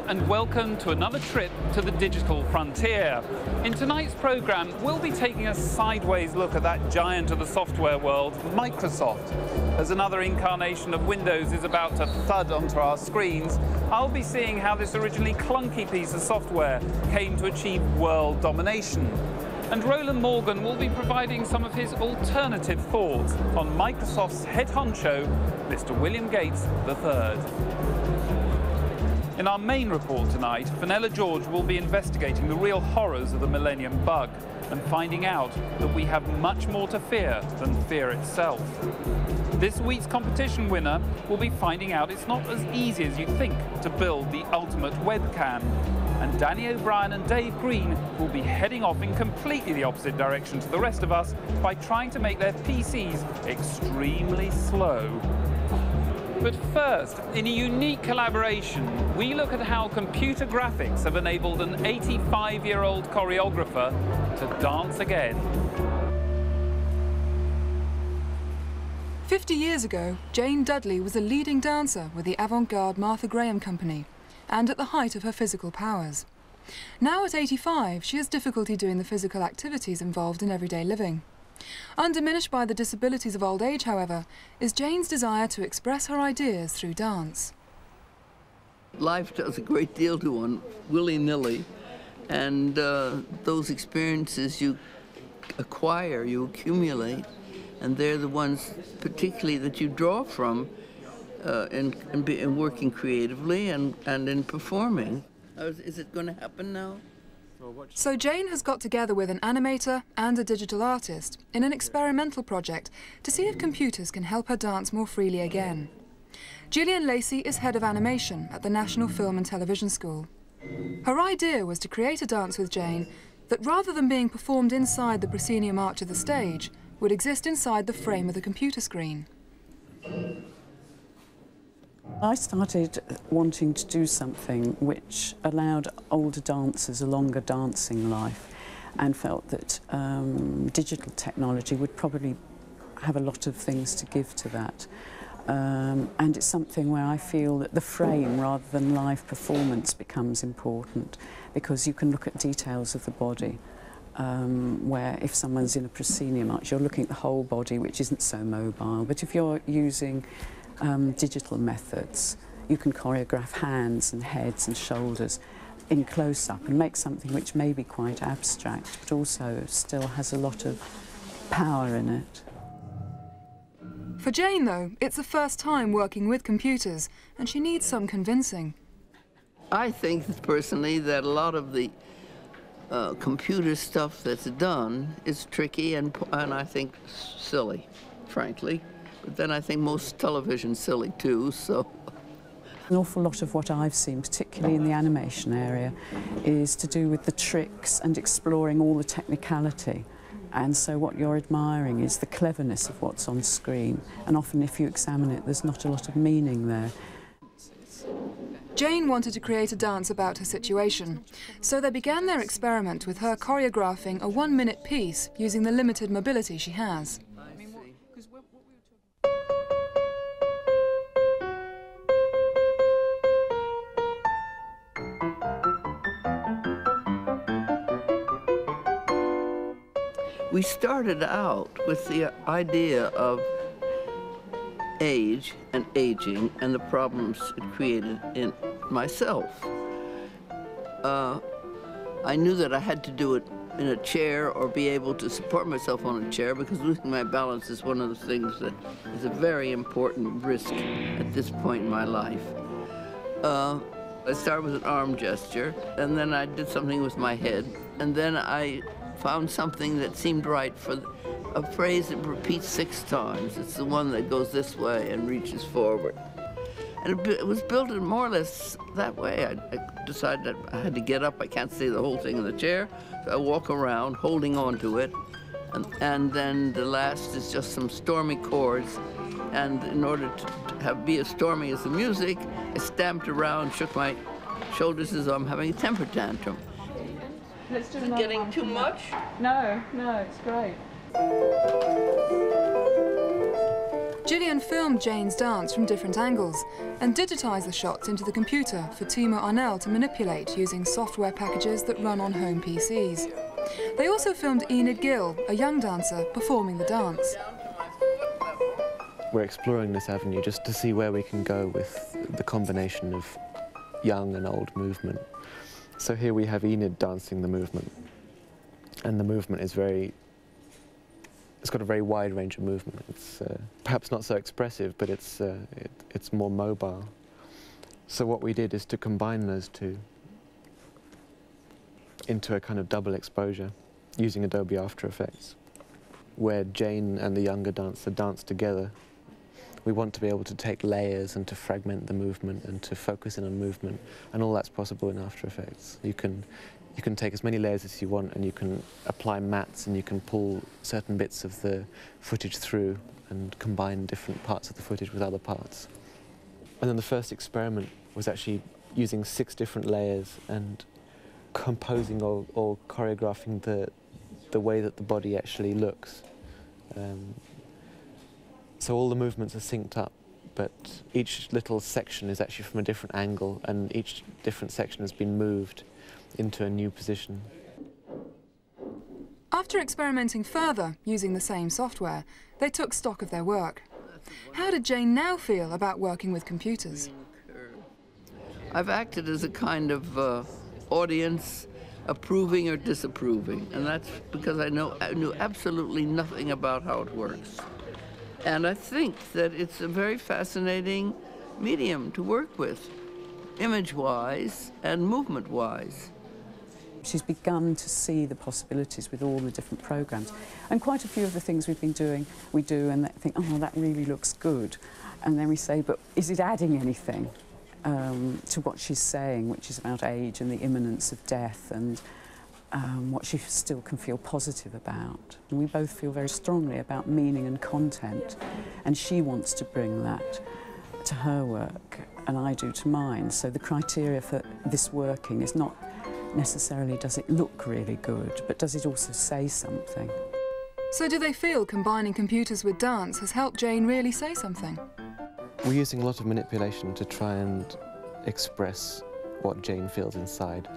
and welcome to another trip to the digital frontier. In tonight's programme, we'll be taking a sideways look at that giant of the software world, Microsoft. As another incarnation of Windows is about to thud onto our screens, I'll be seeing how this originally clunky piece of software came to achieve world domination. And Roland Morgan will be providing some of his alternative thoughts on Microsoft's head honcho, Mr. William Gates III. In our main report tonight, Fenella George will be investigating the real horrors of the Millennium Bug and finding out that we have much more to fear than fear itself. This week's competition winner will be finding out it's not as easy as you think to build the ultimate webcam. And Danny O'Brien and Dave Green will be heading off in completely the opposite direction to the rest of us by trying to make their PCs extremely slow. But first, in a unique collaboration, we look at how computer graphics have enabled an 85-year-old choreographer to dance again. 50 years ago, Jane Dudley was a leading dancer with the avant-garde Martha Graham Company, and at the height of her physical powers. Now at 85, she has difficulty doing the physical activities involved in everyday living. Undiminished by the disabilities of old age, however, is Jane's desire to express her ideas through dance. Life does a great deal to one, willy-nilly, and those experiences you acquire, you accumulate, and they're the ones particularly that you draw from in working creatively and in performing. Is it going to happen now? So Jane has got together with an animator and a digital artist in an experimental project to see if computers can help her dance more freely again. Gillian Lacey is head of animation at the National Film and Television School. Her idea was to create a dance with Jane that, rather than being performed inside the proscenium arch of the stage, would exist inside the frame of the computer screen. I started wanting to do something which allowed older dancers a longer dancing life, and felt that digital technology would probably have a lot of things to give to that. And it's something where I feel that the frame rather than live performance becomes important, because you can look at details of the body. Where if someone's in a proscenium arch, you're looking at the whole body, which isn't so mobile. But if you're using digital methods, you can choreograph hands and heads and shoulders in close-up and make something which may be quite abstract, but also still has a lot of power in it. For Jane, though, it's the first time working with computers, and she needs some convincing. I think personally that a lot of the computer stuff that's done is tricky and I think silly, frankly. But then I think most television's silly too, so. An awful lot of what I've seen, particularly in the animation area, is to do with the tricks and exploring all the technicality. And so what you're admiring is the cleverness of what's on screen. And often if you examine it, there's not a lot of meaning there. Jane wanted to create a dance about her situation, so they began their experiment with her choreographing a 1-minute piece using the limited mobility she has. We started out with the idea of age and aging and the problems it created in myself. I knew that I had to do it in a chair or be able to support myself on a chair, because losing my balance is one of the things that is a very important risk at this point in my life. I started with an arm gesture, and then I did something with my head, and then I found something that seemed right for a phrase that repeats 6 times. It's the one that goes this way and reaches forward. And it was built in more or less that way. I decided that I had to get up. I can't say the whole thing in the chair. So I walk around holding on to it. And then the last is just some stormy chords. And in order to be as stormy as the music, I stamped around, shook my shoulders as though I'm having a temper tantrum. Let's do Is it getting too much? No, no, it's great. Gillian filmed Jane's dance from different angles and digitised the shots into the computer for Timo Arnell to manipulate using software packages that run on home PCs. They also filmed Enid Gill, a young dancer, performing the dance. We're exploring this avenue just to see where we can go with the combination of young and old movement. So here we have Enid dancing the movement, and the movement is it's got a very wide range of movement. It's perhaps not so expressive, but it's more mobile. So what we did is to combine those two into a kind of double exposure using Adobe After Effects, where Jane and the younger dancer dance together. We want to be able to take layers and to fragment the movement and to focus in on movement, and all that's possible in After Effects. You can take as many layers as you want, and you can apply mats, and you can pull certain bits of the footage through and combine different parts of the footage with other parts. And then the first experiment was actually using 6 different layers and composing or choreographing the way that the body actually looks. So all the movements are synced up, but each little section is actually from a different angle, and each different section has been moved into a new position. After experimenting further using the same software, they took stock of their work. How did Jane now feel about working with computers? I've acted as a kind of audience, approving or disapproving, and that's because I knew absolutely nothing about how it works. And I think that it's a very fascinating medium to work with, image-wise and movement-wise. She's begun to see the possibilities with all the different programs. And quite a few of the things we've been doing, we do and they think, oh, that really looks good. And then we say, but is it adding anything to what she's saying, which is about age and the imminence of death and what she still can feel positive about. And we both feel very strongly about meaning and content, and she wants to bring that to her work, and I do to mine. So the criteria for this working is not necessarily does it look really good, but does it also say something? So do they feel combining computers with dance has helped Jane really say something? We're using a lot of manipulation to try and express what Jane feels inside.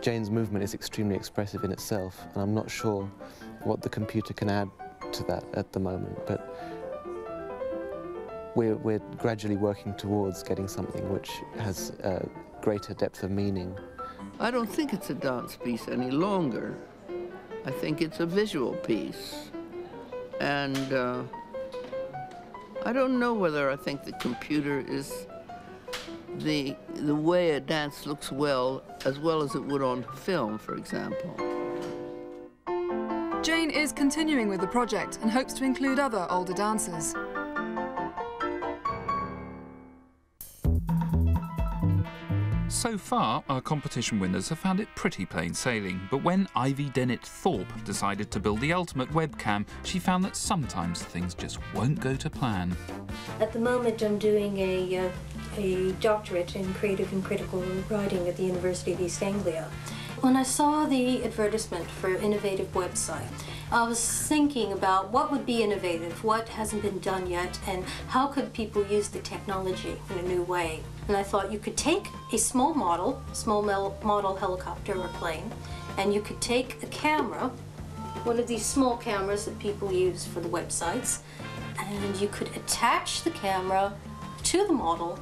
Jane's movement is extremely expressive in itself, and I'm not sure what the computer can add to that at the moment, but we're gradually working towards getting something which has a greater depth of meaning. I don't think it's a dance piece any longer. I think it's a visual piece. And I don't know whether I think the computer is the way a dance looks as well as it would on film, for example. Jane is continuing with the project and hopes to include other older dancers. So far, our competition winners have found it pretty plain sailing, but when Ivy Dennett Thorpe decided to build the ultimate webcam, she found that sometimes things just won't go to plan. At the moment, I'm doing a doctorate in creative and critical writing at the University of East Anglia. When I saw the advertisement for innovative website, I was thinking about what would be innovative, what hasn't been done yet, and how could people use the technology in a new way. And I thought you could take a small model helicopter or plane, and you could take a camera, one of these small cameras that people use for the websites, and you could attach the camera to the model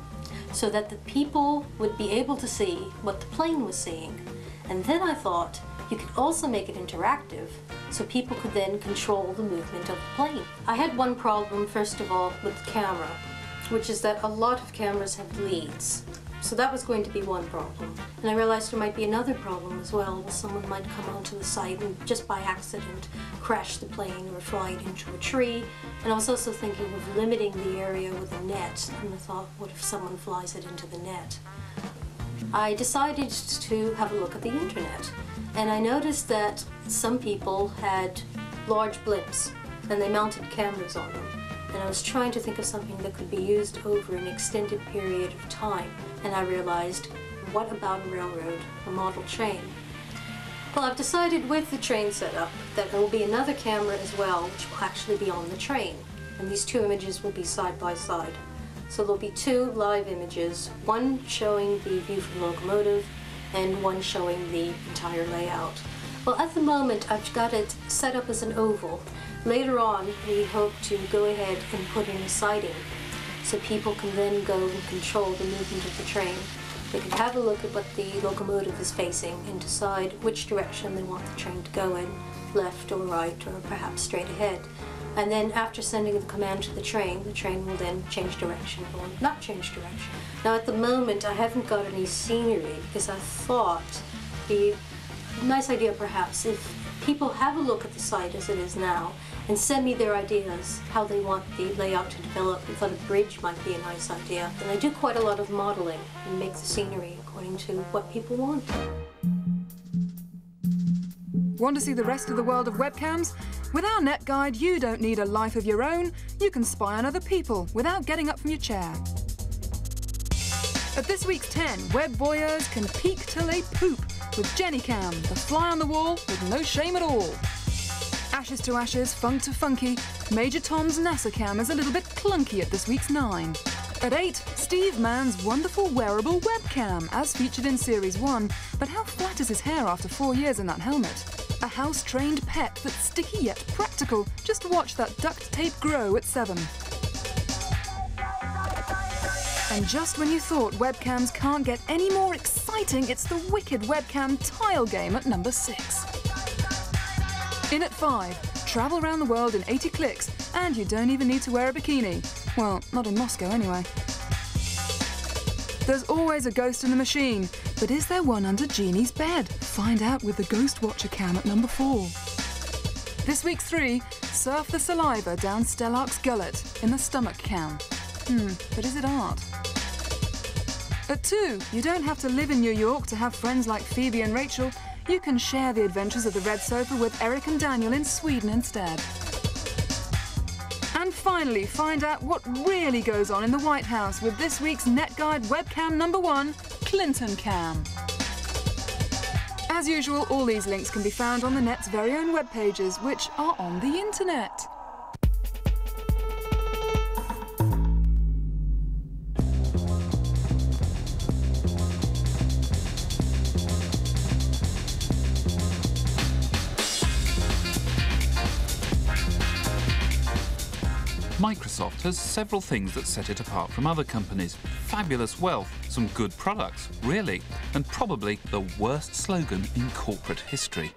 so that the people would be able to see what the plane was seeing. And then I thought you could also make it interactive so people could then control the movement of the plane. I had one problem, first of all, with the camera, which is that a lot of cameras have leads. So that was going to be one problem. And I realized there might be another problem as well. Someone might come onto the site and just by accident crash the plane or fly it into a tree. And I was also thinking of limiting the area with a net. And I thought, what if someone flies it into the net? I decided to have a look at the internet. And I noticed that some people had large blimps and they mounted cameras on them. And I was trying to think of something that could be used over an extended period of time. And I realized, what about a railroad, a model train? Well, I've decided with the train setup that there will be another camera as well, which will actually be on the train. and these two images will be side by side. So there'll be two live images, one showing the view from the locomotive and one showing the entire layout. Well, at the moment I've got it set up as an oval. Later on we hope to go ahead and put in a siding so people can then go and control the movement of the train. They can have a look at what the locomotive is facing and decide which direction they want the train to go in, left or right or perhaps straight ahead. And then after sending the command to the train will then change direction or not change direction. Now at the moment I haven't got any scenery because I thought the nice idea perhaps if people have a look at the site as it is now and send me their ideas how they want the layout to develop. I thought a bridge might be a nice idea. And I do quite a lot of modeling and make the scenery according to what people want. Want to see the rest of the world of webcams? With our net guide, you don't need a life of your own. You can spy on other people without getting up from your chair. At this week's 10, web voyeurs can peek till they poop with Jenny Cam, the fly on the wall with no shame at all. Ashes to ashes, funk to funky, Major Tom's NASA Cam is a little bit clunky at this week's 9. At 8, Steve Mann's wonderful wearable webcam, as featured in Series 1, but how flat is his hair after 4 years in that helmet? A house-trained pet that's sticky yet practical. Just watch that duct tape grow at 7. And just when you thought webcams can't get any more exciting, it's the wicked webcam tile game at number 6. In at 5, travel around the world in 80 clicks, and you don't even need to wear a bikini. Well, not in Moscow anyway. There's always a ghost in the machine, but is there one under Jeannie's bed? Find out with the Ghost Watcher Cam at number 4. This week's 3, surf the saliva down Stellark's gullet in the Stomach Cam. But is it art? At 2, you don't have to live in New York to have friends like Phoebe and Rachel. You can share the adventures of the Red Sofa with Eric and Daniel in Sweden instead. And finally, find out what really goes on in the White House with this week's Net Guide webcam number 1, Clinton Cam. As usual, all these links can be found on the net's very own web pages, which are on the internet. Microsoft has several things that set it apart from other companies. Fabulous wealth, some good products, really, and probably the worst slogan in corporate history.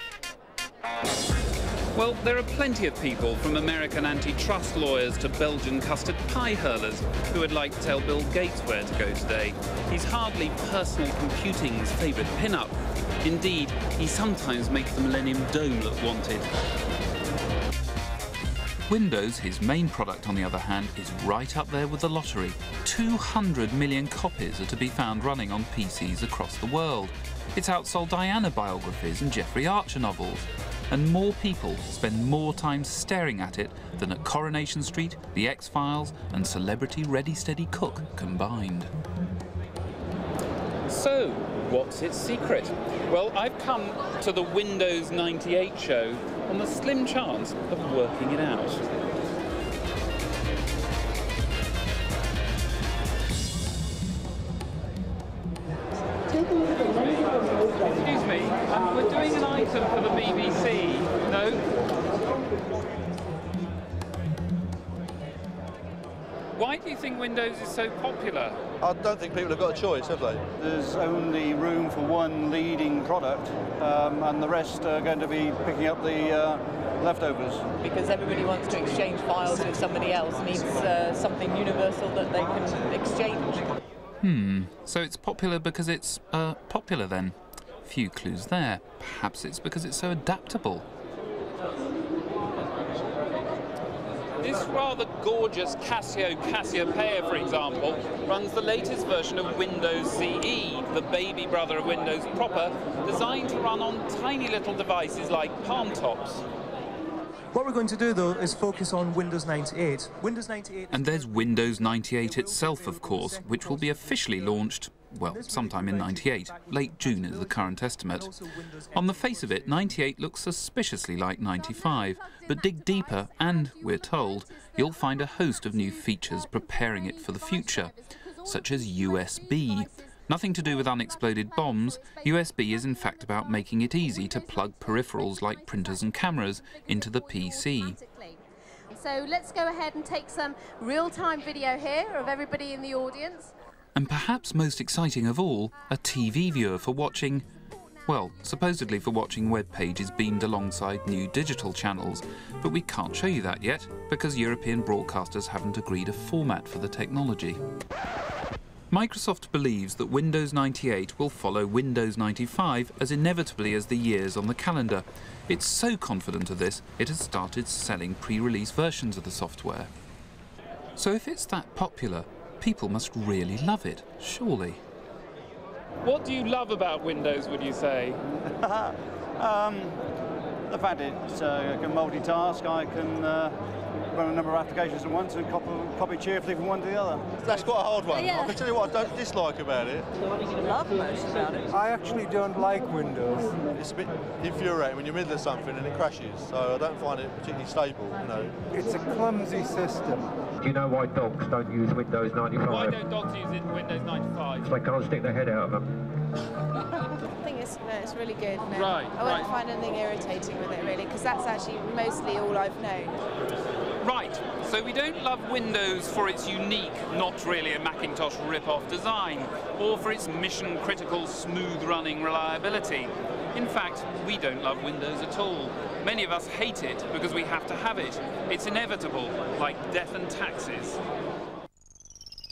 Well, there are plenty of people, from American antitrust lawyers to Belgian custard pie hurlers, who would like to tell Bill Gates where to go today. He's hardly personal computing's favourite pin-up. Indeed, he sometimes makes the Millennium Dome look wanted. Windows, his main product on the other hand, is right up there with the lottery. 200 million copies are to be found running on PCs across the world. It's outsold Diana biographies and Jeffrey Archer novels. And more people spend more time staring at it than at Coronation Street, The X-Files and Celebrity Ready Steady Cook combined. So, what's its secret? Well, I've come to the Windows 98 show on the slim chance of working it out. Excuse me, we're doing an item for the BBC. No? Why do you think Windows is so popular? I don't think people have got a choice, have they? There's only room for one leading product, and the rest are going to be picking up the leftovers. Because everybody wants to exchange files with somebody else, needs something universal that they can exchange. So it's popular because it's popular then? Few clues there. Perhaps it's because it's so adaptable. This rather gorgeous Casio Cassiopeia, for example, runs the latest version of Windows CE, the baby brother of Windows proper, designed to run on tiny little devices like palm tops. What we're going to do, though, is focus on Windows 98. Windows 98... And there's Windows 98 itself, of course, which will be officially launched well, sometime in 98. Late June is the current estimate. On the face of it, 98 looks suspiciously like 95, but dig deeper and, we're told, you'll find a host of new features preparing it for the future, such as USB. Nothing to do with unexploded bombs. USB is in fact about making it easy to plug peripherals like printers and cameras into the PC. So let's go ahead and take some real-time video here of everybody in the audience. And perhaps most exciting of all, a TV viewer for watching, well, supposedly for watching web pages beamed alongside new digital channels. But we can't show you that yet, because European broadcasters haven't agreed a format for the technology. Microsoft believes that Windows 98 will follow Windows 95 as inevitably as the years on the calendar. It's so confident of this, it has started selling pre-release versions of the software. So if it's that popular, people must really love it, surely. What do you love about Windows, would you say? The fact it's can multitask, I can run a number of applications at once and copy cheerfully from one to the other. That's quite a hard one. Yeah. I can tell you what I don't dislike about it. What do you love most about it? I actually don't like Windows. It's a bit infuriating when you're in the middle of something and it crashes, so I don't find it particularly stable, you know. It's a clumsy system. Do you know why dogs don't use Windows 95? Why don't dogs use Windows 95? They can't stick their head out of them. I think it's really good. No. Right, I won't find anything irritating with it really, because that's actually mostly all I've known. Right, so we don't love Windows for its unique, not really a Macintosh rip-off design, or for its mission-critical, smooth-running reliability. In fact, we don't love Windows at all. Many of us hate it because we have to have it. It's inevitable, like death and taxes.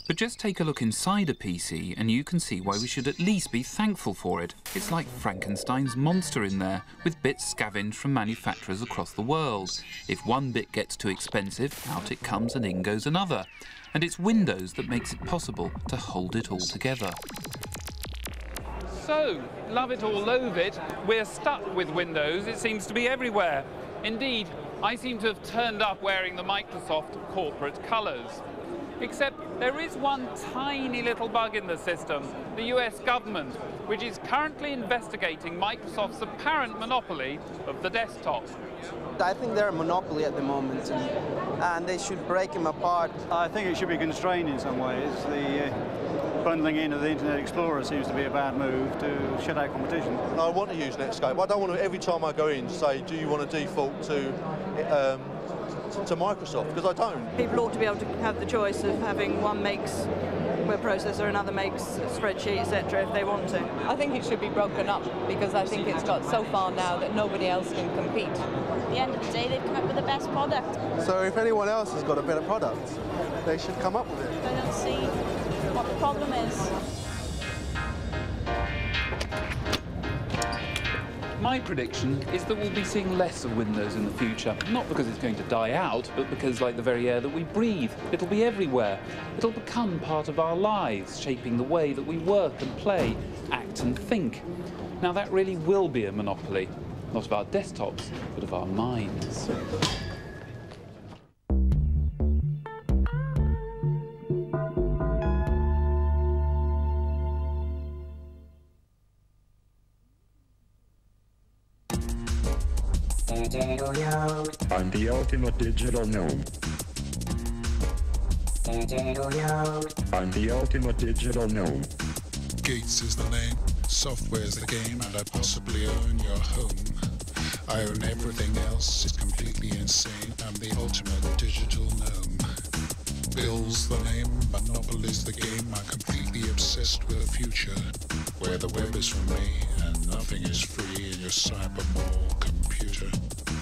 But just take a look inside a PC and you can see why we should at least be thankful for it. It's like Frankenstein's monster in there, with bits scavenged from manufacturers across the world. If one bit gets too expensive, out it comes and in goes another. And it's Windows that makes it possible to hold it all together. So, love it or loathe it, we're stuck with Windows. It seems to be everywhere. Indeed, I seem to have turned up wearing the Microsoft corporate colours. Except there is one tiny little bug in the system, the US government, which is currently investigating Microsoft's apparent monopoly of the desktop. I think they're a monopoly at the moment, and they should break them apart. I think it should be constrained in some ways. The bundling in of the Internet Explorer seems to be a bad move to shut out competition. I want to use Netscape. I don't want to, every time I go in, say, do you want to default to Microsoft, because I don't. People ought to be able to have the choice of having one makes web processor, another makes a spreadsheet, etc. if they want to. I think it should be broken up because I think it's got so far now that nobody else can compete. At the end of the day, they've come up with the best product. So if anyone else has got a better product, they should come up with it. I don't see what the problem is. My prediction is that we'll be seeing less of Windows in the future, not because it's going to die out, but because, like the very air that we breathe, it'll be everywhere. It'll become part of our lives, shaping the way that we work and play, act and think. Now that really will be a monopoly, not of our desktops, but of our minds. I'm the ultimate digital gnome. I'm the ultimate digital gnome. Gates is the name, software is the game, and I possibly own your home. I own everything else, it's completely insane. I'm the ultimate digital gnome. Bill's the name, Monopoly's the game. I'm completely obsessed with a future where the web is for me and nothing is free in your cyber mall computer.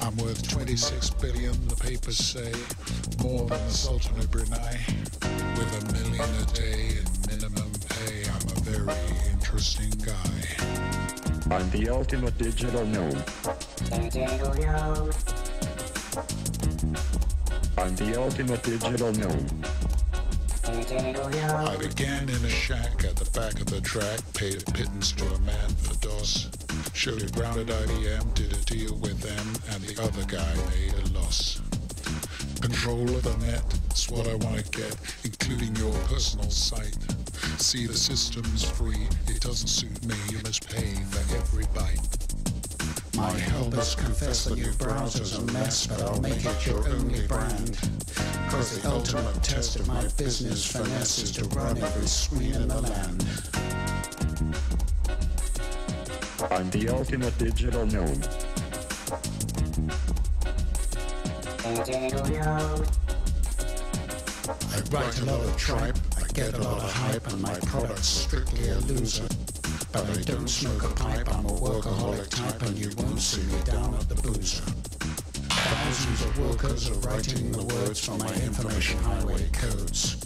I'm worth 26 billion, the papers say, more than the Sultan of Brunei. With $1 million a day in minimum pay, I'm a very interesting guy. I'm the ultimate digital gnome. I'm the ultimate digital gnome. I began in a shack at the back of the track, paid a pittance to a man for DOS. Showed it round at IBM, did a deal with them, and the other guy made a loss. Control of the net, that's what I want to get, including your personal site. See, the system's free, it doesn't suit me, you must pay for every byte. My helpers confess the new browser's a mess, but I'll make it your only brand. Cause the ultimate test of my business finesse is to run every screen in the land. I'm the ultimate digital gnome. I write a lot of tripe, I get a lot of hype, and my product's strictly a loser. But I don't smoke a pipe, I'm a workaholic type, and you won't see me down at the boozer. Thousands of workers are writing the words for my information highway codes,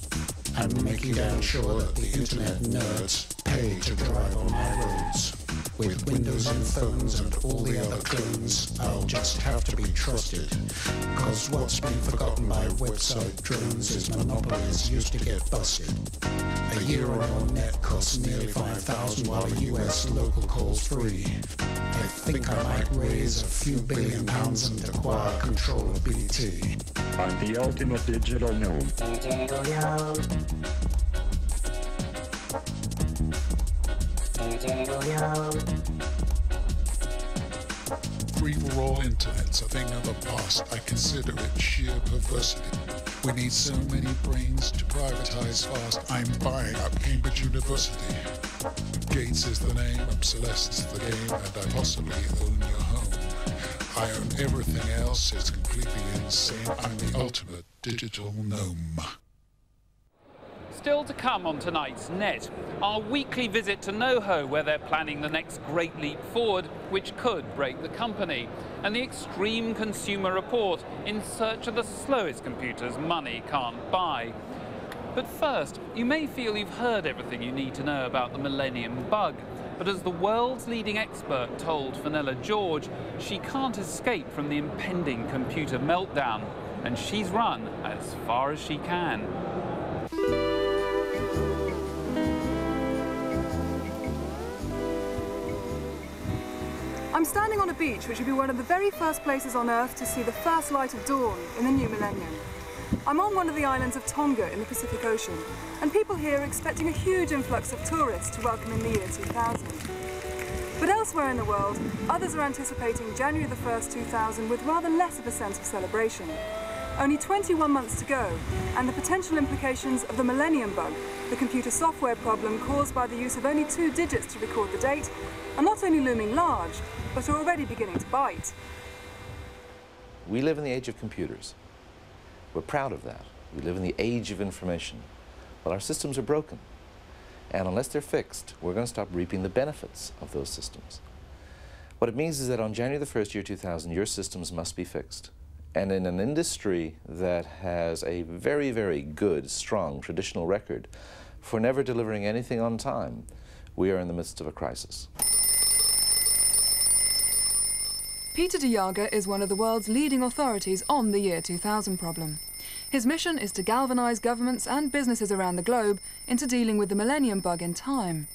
and making damn sure that the internet nerds pay to drive on my roads. With Windows and phones and all the other clones, I'll just have to be trusted. Cause what's been forgotten by website drones is monopolies used to get busted. A year on your net costs nearly 5,000 while a US local calls free. I think I might raise a few billion pounds and acquire control of BT. I'm the ultimate digital gnome. Free-for-all internet's a thing of the past. I consider it sheer perversity. We need so many brains to privatize fast. I'm buying up Cambridge University. Gates is the name, obsolescence the game, and I possibly own your home. I own everything else, it's completely insane. I'm the ultimate digital gnome. Still to come on tonight's Net, our weekly visit to NoHo, where they're planning the next great leap forward, which could break the company, and the extreme consumer report in search of the slowest computers money can't buy. But first, you may feel you've heard everything you need to know about the Millennium Bug, but as the world's leading expert told Vanilla George, she can't escape from the impending computer meltdown, and she's run as far as she can. I'm standing on a beach which will be one of the very first places on Earth to see the first light of dawn in the new millennium. I'm on one of the islands of Tonga in the Pacific Ocean, and people here are expecting a huge influx of tourists to welcome in the year 2000. But elsewhere in the world, others are anticipating January the 1st, 2000 with rather less of a sense of celebration. Only 21 months to go, and the potential implications of the Millennium Bug, the computer software problem caused by the use of only 2 digits to record the date, are not only looming large, but are already beginning to bite. We live in the age of computers. We're proud of that. We live in the age of information. But our systems are broken. And unless they're fixed, we're going to stop reaping the benefits of those systems. What it means is that on January the 1st, year 2000, your systems must be fixed. And in an industry that has a very, very good, strong, traditional record for never delivering anything on time, we are in the midst of a crisis. Peter de Jager is one of the world's leading authorities on the year 2000 problem. His mission is to galvanise governments and businesses around the globe into dealing with the Millennium Bug in time.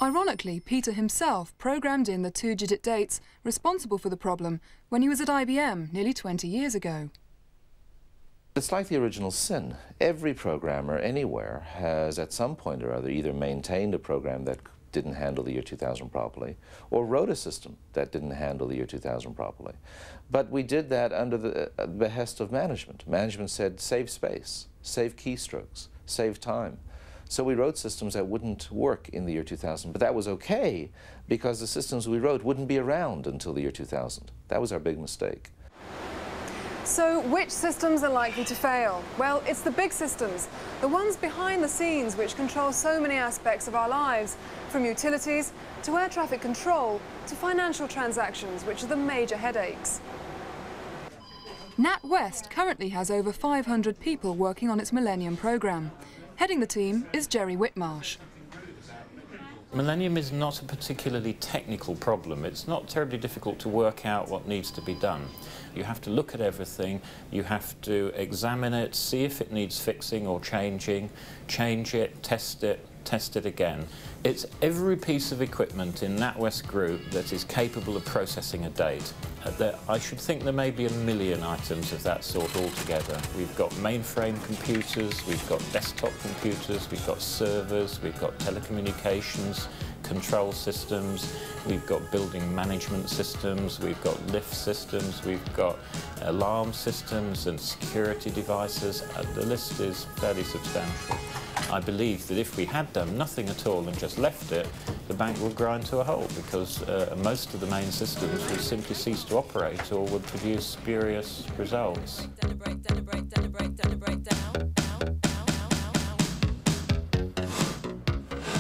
Ironically, Peter himself programmed in the 2-digit dates responsible for the problem when he was at IBM nearly 20 years ago. It's like the original sin. Every programmer anywhere has at some point or other either maintained a program that didn't handle the year 2000 properly, or wrote a system that didn't handle the year 2000 properly. But we did that under the behest of management. Management said, save space, save keystrokes, save time. So we wrote systems that wouldn't work in the year 2000, but that was okay because the systems we wrote wouldn't be around until the year 2000. That was our big mistake. So which systems are likely to fail? Well, it's the big systems, the ones behind the scenes which control so many aspects of our lives, from utilities to air traffic control to financial transactions, which are the major headaches. NatWest currently has over 500 people working on its Millennium programme. Heading the team is Jerry Whitmarsh. Millennium is not a particularly technical problem. It's not terribly difficult to work out what needs to be done. You have to look at everything, you have to examine it, see if it needs fixing or changing, change it, test it, test it again. It's every piece of equipment in NatWest Group that is capable of processing a date. I should think there may be 1 million items of that sort altogether. We've got mainframe computers, we've got desktop computers, we've got servers, we've got telecommunications, control systems, we've got building management systems, we've got lift systems, we've got alarm systems and security devices. The list is fairly substantial. I believe that if we had done nothing at all and just left it, the bank would grind to a halt because most of the main systems would simply cease to operate or would produce spurious results.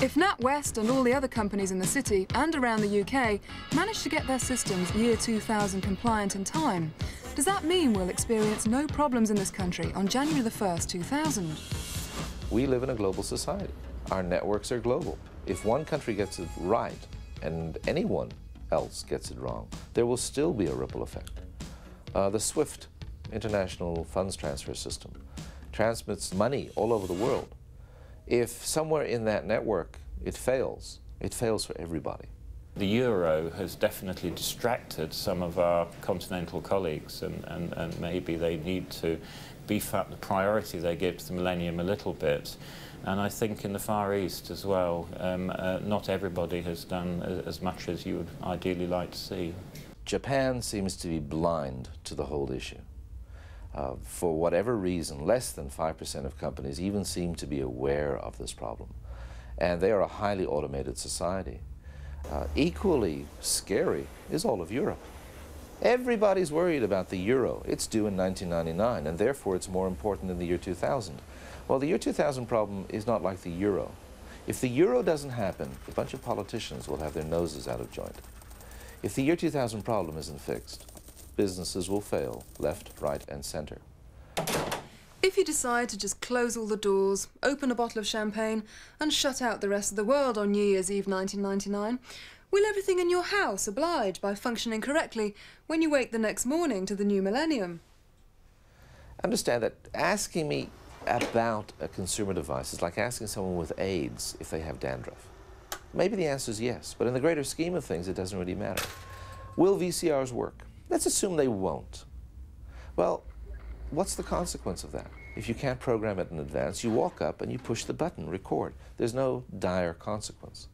If NatWest and all the other companies in the city and around the UK manage to get their systems year 2000 compliant in time, does that mean we'll experience no problems in this country on January the 1st, 2000? We live in a global society. Our networks are global. If one country gets it right and anyone else gets it wrong, there will still be a ripple effect. The SWIFT international funds transfer system transmits money all over the world. If somewhere in that network it fails for everybody. The euro has definitely distracted some of our continental colleagues, and maybe they need to beef up the priority they give to the Millennium a little bit. And I think in the Far East as well, not everybody has done as much as you would ideally like to see. Japan seems to be blind to the whole issue. For whatever reason, less than 5% of companies even seem to be aware of this problem. And they are a highly automated society. Equally scary is all of Europe. Everybody's worried about the euro. It's due in 1999, and therefore it's more important than the year 2000. Well, the year 2000 problem is not like the euro. If the euro doesn't happen, a bunch of politicians will have their noses out of joint. If the year 2000 problem isn't fixed, businesses will fail left, right, and center. If you decide to just close all the doors, open a bottle of champagne, and shut out the rest of the world on New Year's Eve 1999, will everything in your house oblige by functioning correctly when you wake the next morning to the new millennium? Understand that asking me about a consumer device is like asking someone with AIDS if they have dandruff. Maybe the answer is yes, but in the greater scheme of things, it doesn't really matter. Will VCRs work? Let's assume they won't. Well, what's the consequence of that? If you can't program it in advance, you walk up and you push the button, record. There's no dire consequence.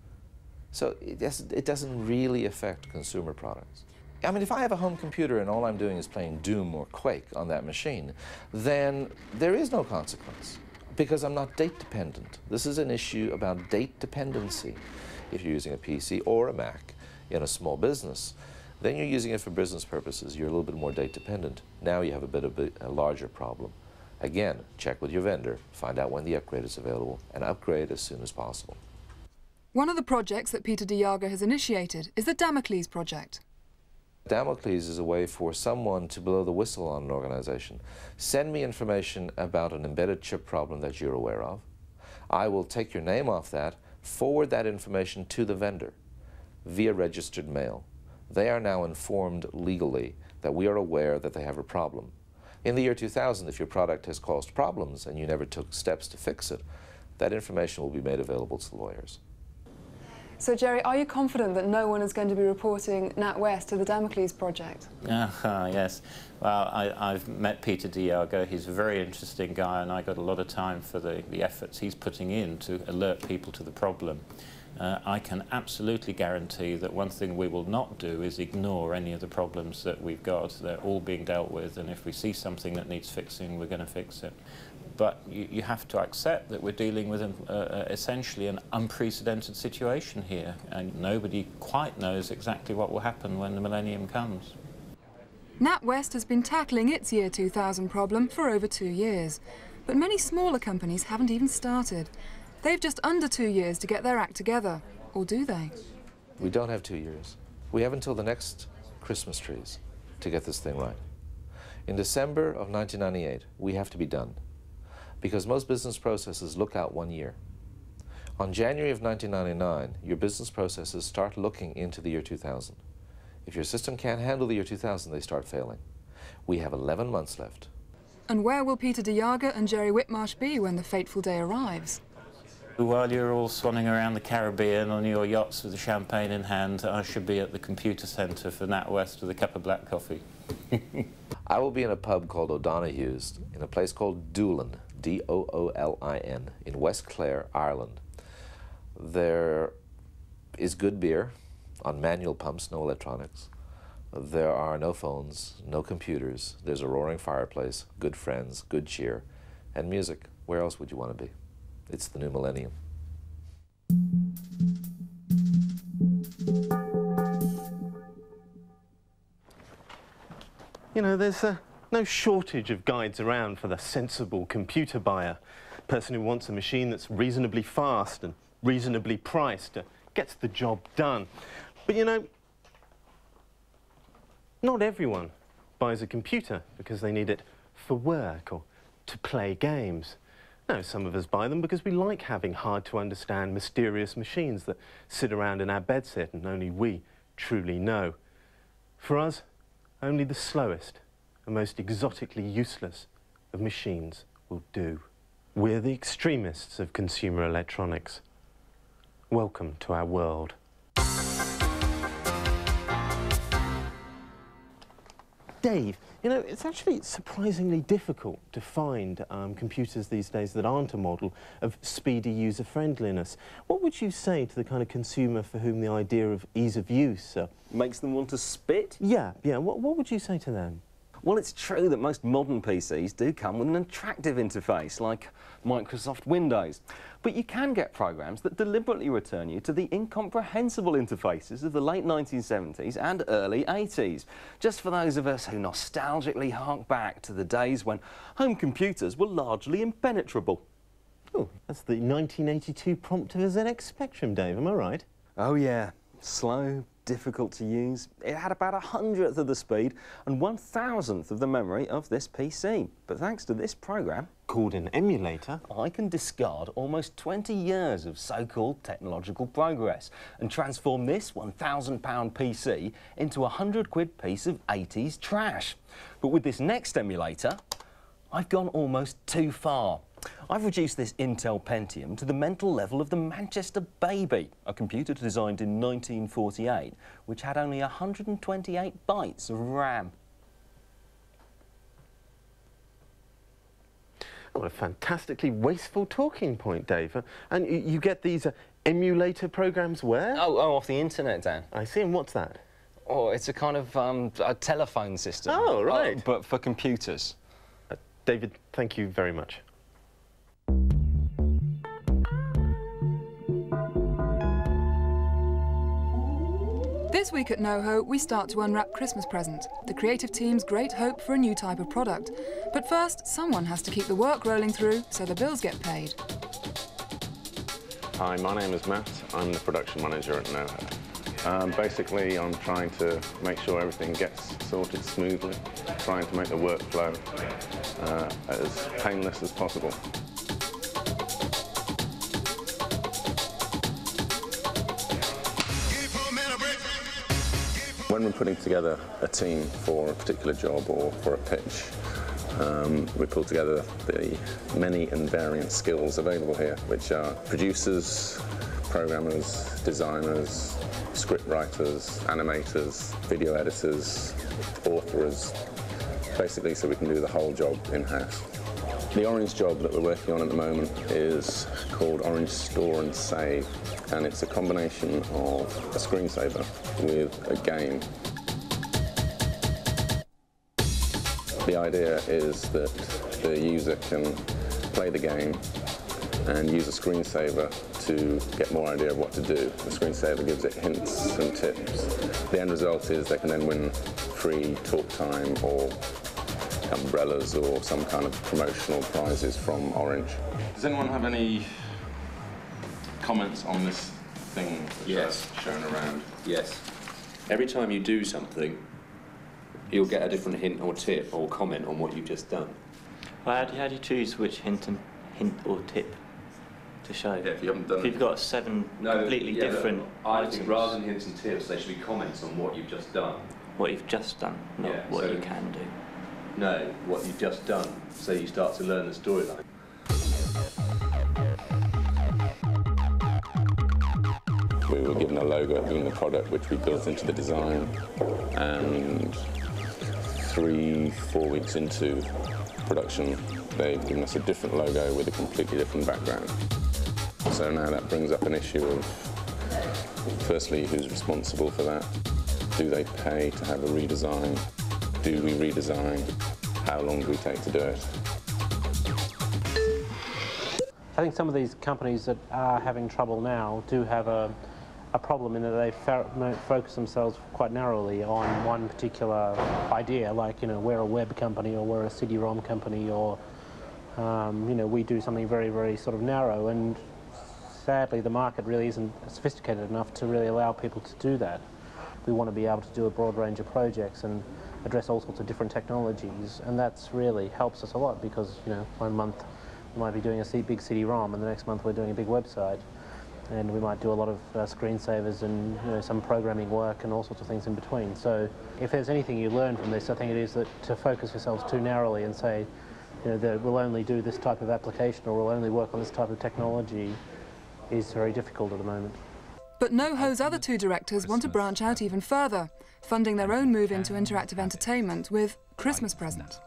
So it doesn't really affect consumer products. I mean, if I have a home computer and all I'm doing is playing Doom or Quake on that machine, then there is no consequence because I'm not date dependent. This is an issue about date dependency. If you're using a PC or a Mac in a small business, then you're using it for business purposes. You're a little bit more date dependent. Now you have a bit of a larger problem. Again, check with your vendor, find out when the upgrade is available, and upgrade as soon as possible. One of the projects that Peter de Jager has initiated is the Damocles project. Damocles is a way for someone to blow the whistle on an organization. Send me information about an embedded chip problem that you're aware of. I will take your name off that, forward that information to the vendor via registered mail. They are now informed legally that we are aware that they have a problem. In the year 2000, if your product has caused problems and you never took steps to fix it, that information will be made available to the lawyers. So, Jerry, are you confident that no one is going to be reporting NatWest to the Damocles project? Yes. Well, I've met Peter de Jager. He's a very interesting guy, and I got a lot of time for the efforts he's putting in to alert people to the problem. I can absolutely guarantee that one thing we will not do is ignore any of the problems that we've got. They're all being dealt with, and if we see something that needs fixing, we're going to fix it. But you have to accept that we're dealing with essentially an unprecedented situation here, and nobody quite knows exactly what will happen when the millennium comes. NatWest has been tackling its year 2000 problem for over 2 years, but many smaller companies haven't even started. They've just under 2 years to get their act together, or do they? We don't have 2 years. We have until the next Christmas trees to get this thing right. In December of 1998, we have to be done, because most business processes look out 1 year. On January of 1999, your business processes start looking into the year 2000. If your system can't handle the year 2000, they start failing. We have 11 months left. And where will Peter de Jager and Jerry Whitmarsh be when the fateful day arrives? While you're all swanning around the Caribbean on your yachts with the champagne in hand, I should be at the computer centre for NatWest with a cup of black coffee. I will be in a pub called O'Donoghue's in a place called Doolin, D-O-O-L-I-N, in West Clare, Ireland. There is good beer on manual pumps, no electronics. There are no phones, no computers. There's a roaring fireplace, good friends, good cheer, and music. Where else would you want to be? It's the new millennium. You know, there's no shortage of guides around for the sensible computer buyer. Person who wants a machine that's reasonably fast and reasonably priced, gets the job done. But you know, not everyone buys a computer because they need it for work or to play games. No, some of us buy them because we like having hard-to-understand, mysterious machines that sit around in our bedsit and only we truly know. For us, only the slowest and most exotically useless of machines will do. We're the extremists of consumer electronics. Welcome to our world. Dave, you know, it's actually surprisingly difficult to find computers these days that aren't a model of speedy user-friendliness. What would you say to the kind of consumer for whom the idea of ease of use makes them want to spit? Yeah. What would you say to them? Well, it's true that most modern PCs do come with an attractive interface, like Microsoft Windows. But you can get programs that deliberately return you to the incomprehensible interfaces of the late 1970s and early 80s, just for those of us who nostalgically hark back to the days when home computers were largely impenetrable. Oh, that's the 1982 prompt of a ZX Spectrum, Dave, am I right? Oh, yeah. Slow, difficult to use. It had about 1/100th of the speed and 1,000th of the memory of this PC. But thanks to this program, called an emulator, I can discard almost 20 years of so-called technological progress and transform this £1,000 PC into a £100 piece of 80s trash. But with this next emulator, I've gone almost too far. I've reduced this Intel Pentium to the mental level of the Manchester Baby, a computer designed in 1948, which had only 128 bytes of RAM. What a fantastically wasteful talking point, Dave. And you get these emulator programs where? Oh, off the internet, Dan. I see, and what's that? Oh, it's a kind of a telephone system. Oh, right. But for computers. David, thank you very much. This week at NoHo, we start to unwrap Christmas present, the creative team's great hope for a new type of product. But first, someone has to keep the work rolling through so the bills get paid. Hi, my name is Matt. I'm the production manager at NoHo. Basically, I'm trying to make sure everything gets sorted smoothly, trying to make the workflow as painless as possible. When we're putting together a team for a particular job or for a pitch, we pull together the many and variant skills available here, which are producers, programmers, designers, script writers, animators, video editors, authors, basically so we can do the whole job in-house. The Orange job that we're working on at the moment is called Orange Store and Save, and it's a combination of a screensaver with a game. The idea is that the user can play the game and use a screensaver to get more idea of what to do. The screensaver gives it hints and tips. The end result is they can then win free talk time or umbrellas or some kind of promotional prizes from Orange. Does anyone have any comments on this thing that's shown around? Yes. Every time you do something, you'll get a different hint or tip or comment on what you've just done. Well, how do you choose which hint or tip to show? Yeah, if you haven't done if you've got seven completely different I items. think rather than hints and tips, they should be comments on what you've just done. What you've just done, not what you can do. No, what you've just done, so you start to learn the storyline. a logo in the product, which we built into the design, and 3-4 weeks into production, they've given us a different logo with a completely different background. So now that brings up an issue of, firstly, who's responsible for that? Do they pay to have a redesign? Do we redesign? How long do we take to do it? I think some of these companies that are having trouble now do have a problem in that they focus themselves quite narrowly on one particular idea, like, you know, we're a web company or we're a CD-ROM company, or, you know, we do something very, very sort of narrow, and sadly the market really isn't sophisticated enough to really allow people to do that. We want to be able to do a broad range of projects and address all sorts of different technologies, and that's really helps us a lot because, you know, one month we might be doing a big CD-ROM and the next month we're doing a big website, and we might do a lot of screensavers and, you know, some programming work and all sorts of things in between. So if there's anything you learn from this, I think it is that to focus yourselves too narrowly and say, you know, that we'll only do this type of application or we'll only work on this type of technology is very difficult at the moment. But NoHo's other two directors want to branch out even further, funding their own move into interactive entertainment with Christmas Present.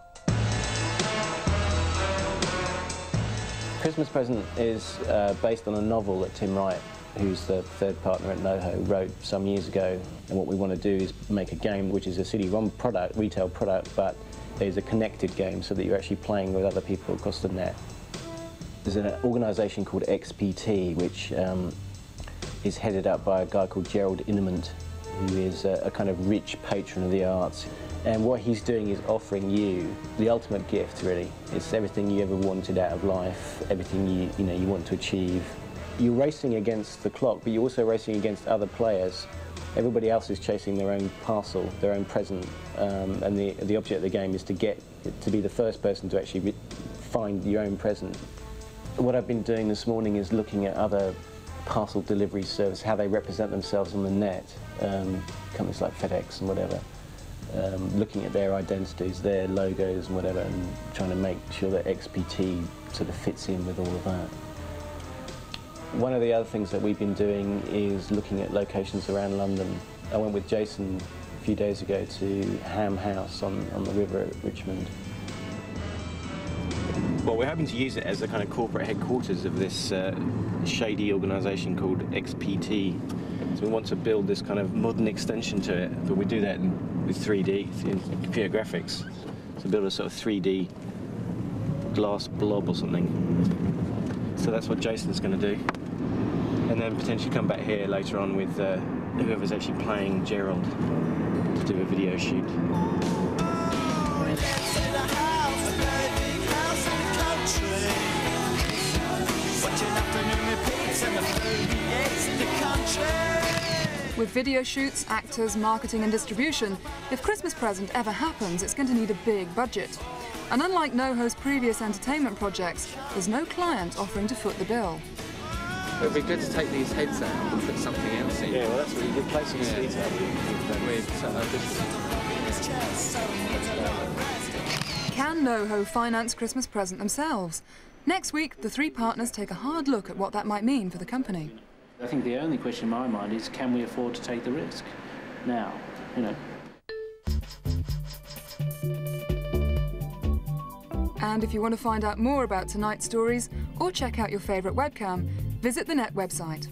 Christmas Present is based on a novel that Tim Wright, who's the third partner at NoHo, wrote some years ago. And what we want to do is make a game which is a CD-ROM product, retail product, but is a connected game so that you're actually playing with other people across the net. There's an organisation called XPT, which is headed up by a guy called Gerald Innement, who is a kind of rich patron of the arts. And what he's doing is offering you the ultimate gift, really. It's everything you ever wanted out of life, everything you want to achieve. You're racing against the clock, but you're also racing against other players. Everybody else is chasing their own parcel, their own present, and the object of the game is to be the first person to actually find your own present. What I've been doing this morning is looking at other parcel delivery services, how they represent themselves on the net, companies like FedEx and whatever. Looking at their identities, their logos and whatever, and trying to make sure that XPT sort of fits in with all of that. One of the other things that we've been doing is looking at locations around London. I went with Jason a few days ago to Ham House on the river at Richmond. Well, we're hoping to use it as a kind of corporate headquarters of this shady organisation called XPT. So we want to build this kind of modern extension to it, but we do that with 3D, in computer graphics. So build a sort of 3D glass blob or something. So that's what Jason's going to do. And then potentially come back here later on with whoever's actually playing Gerald to do a video shoot. With video shoots, actors, marketing and distribution, if Christmas Present ever happens, it's going to need a big budget. And unlike NoHo's previous entertainment projects, there's no client offering to foot the bill. It would be good to take these heads out and put something else in. Yeah, well, that's what you're replacing the detail with. Can NoHo finance Christmas Present themselves? Next week, the three partners take a hard look at what that might mean for the company. I think the only question in my mind is, can we afford to take the risk? Now, you know. And if you want to find out more about tonight's stories or check out your favourite webcam, visit the Net website.